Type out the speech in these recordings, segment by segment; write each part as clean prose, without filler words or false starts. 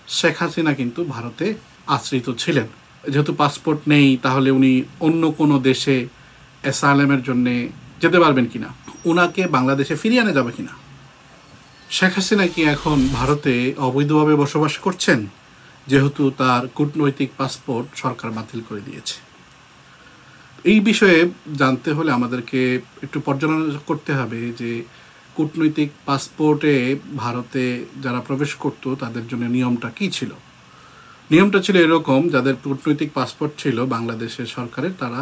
শেখ হাসিনা কিন্তু ভারতে আশ্রিত ছিলেন। যেহেতু পাসপোর্ট নেই, তাহলে উনি অন্য কোনো দেশে অ্যাসাইলামের জন্যে যেতে পারবেন কিনা, ওনাকে বাংলাদেশে ফিরিয়ে আনা যাবে কিনা। শেখ হাসিনা কি এখন ভারতে অবৈধভাবে বসবাস করছেন, যেহেতু তার কূটনৈতিক পাসপোর্ট সরকার বাতিল করে দিয়েছে? এই বিষয়ে জানতে হলে আমাদেরকে একটু পর্যালোচনা করতে হবে যে কূটনৈতিক পাসপোর্টে ভারতে যারা প্রবেশ করত তাদের জন্য নিয়মটা কী ছিল। নিয়মটা ছিল এরকম: যাদের কূটনৈতিক পাসপোর্ট ছিল বাংলাদেশের সরকারের, তারা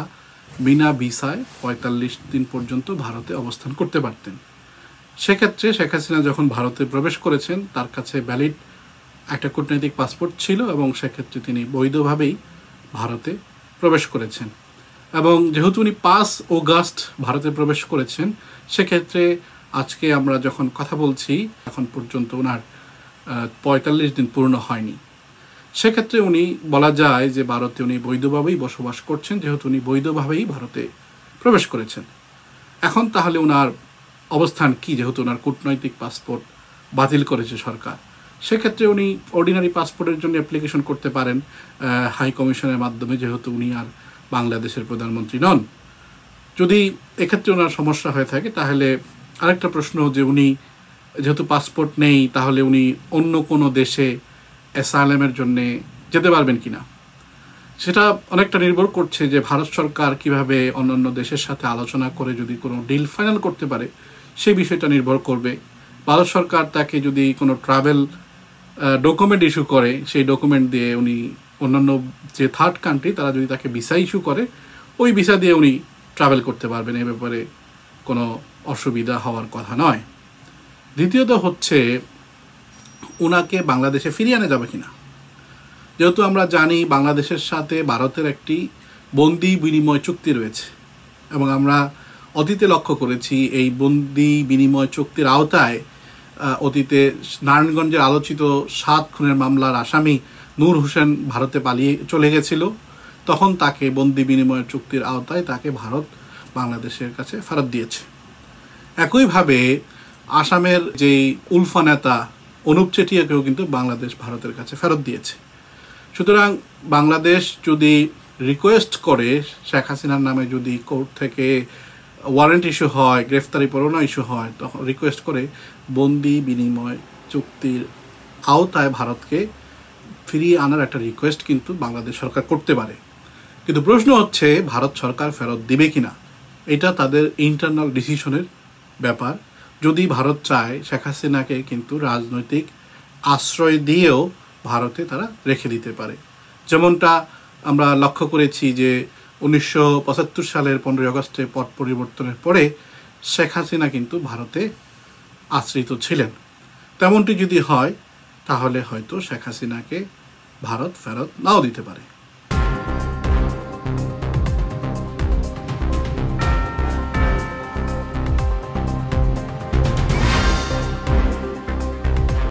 বিনা ভিসায় ৪৫ দিন পর্যন্ত ভারতে অবস্থান করতে পারতেন। সেক্ষেত্রে শেখ হাসিনা যখন ভারতে প্রবেশ করেছেন, তার কাছে ভ্যালিড একটা কূটনৈতিক পাসপোর্ট ছিল এবং সেক্ষেত্রে তিনি বৈধভাবেই ভারতে প্রবেশ করেছেন। এবং যেহেতু উনি ৫ অগাস্ট ভারতে প্রবেশ করেছেন, সেক্ষেত্রে আজকে আমরা যখন কথা বলছি এখন পর্যন্ত ওনার ৪৫ দিন পূর্ণ হয়নি। সেক্ষেত্রে উনি বলা যায় যে ভারতে উনি বৈধভাবেই বসবাস করছেন, যেহেতু উনি বৈধভাবেই ভারতে প্রবেশ করেছেন। এখন তাহলে ওনার অবস্থান কি, যেহেতু ওনার কূটনৈতিক পাসপোর্ট বাতিল করেছে সরকার? সেক্ষেত্রে উনি অর্ডিনারি পাসপোর্টের জন্য অ্যাপ্লিকেশন করতে পারেন হাই কমিশনের মাধ্যমে, যেহেতু উনি আর বাংলাদেশের প্রধানমন্ত্রী নন। যদি এক্ষেত্রে ওনার সমস্যা হয়ে থাকে, তাহলে আরেকটা প্রশ্ন যে উনি যেহেতু পাসপোর্ট নেই, তাহলে উনি অন্য কোনো দেশে অ্যাসাইলামের জন্যে যেতে পারবেন কিনা। সেটা অনেকটা নির্ভর করছে যে ভারত সরকার কিভাবে অন্যান্য দেশের সাথে আলোচনা করে যদি কোনো ডিল ফাইনাল করতে পারে, সেই বিষয়টা নির্ভর করবে। ভারত সরকার তাকে যদি কোনো ট্রাভেল ডকুমেন্ট ইস্যু করে, সেই ডকুমেন্ট দিয়ে উনি অন্যান্য যে থার্ড কান্ট্রি তারা যদি তাকে ভিসা ইস্যু করে, ওই ভিসা দিয়ে উনি ট্রাভেল করতে পারবেন। এ ব্যাপারে কোনো অসুবিধা হওয়ার কথা নয়। দ্বিতীয়ত হচ্ছে ওনাকে বাংলাদেশে ফিরিয়ে আনা যাবে কিনা। যেহেতু আমরা জানি বাংলাদেশের সাথে ভারতের একটি বন্দি বিনিময় চুক্তি রয়েছে, এবং আমরা অতীতে লক্ষ্য করেছি এই বন্দি বিনিময় চুক্তির আওতায় অতীতে নারায়ণগঞ্জের আলোচিত ৭ খুনের মামলার আসামি নূর হোসেন ভারতে পালিয়ে চলে গেছিল। তখন তাকে বন্দি বিনিময় চুক্তির আওতায় তাকে ভারত বাংলাদেশের কাছে ফেরত দিয়েছে। একইভাবে আসামের যেই উলফা নেতা অনুপ চেটিয়াকেও কিন্তু বাংলাদেশ ভারতের কাছে ফেরত দিয়েছে। সুতরাং বাংলাদেশ যদি রিকোয়েস্ট করে, শেখ হাসিনার নামে যদি কোর্ট থেকে ওয়ারেন্ট ইস্যু হয়, গ্রেফতারি পরোয়ানা ইস্যু হয়, তখন রিকোয়েস্ট করে বন্দি বিনিময় চুক্তির আওতায় ভারতকে ফিরিয়ে আনার একটা রিকোয়েস্ট কিন্তু বাংলাদেশ সরকার করতে পারে। কিন্তু প্রশ্ন হচ্ছে ভারত সরকার ফেরত দিবে কিনা, এটা তাদের ইন্টারনাল ডিসিশনের ব্যাপার। যদি ভারত চায়, শেখ হাসিনাকে কিন্তু রাজনৈতিক আশ্রয় দিয়েও ভারতে তারা রেখে দিতে পারে। যেমনটা আমরা লক্ষ্য করেছি যে 1975 সালের 15 আগস্টে পট পরিবর্তনের পরে শেখ হাসিনা কিন্তু ভারতে আশ্রিত ছিলেন। তেমনটি যদি হয়, তাহলে হয়তো শেখ হাসিনাকে ভারত ফেরত নাও দিতে পারে।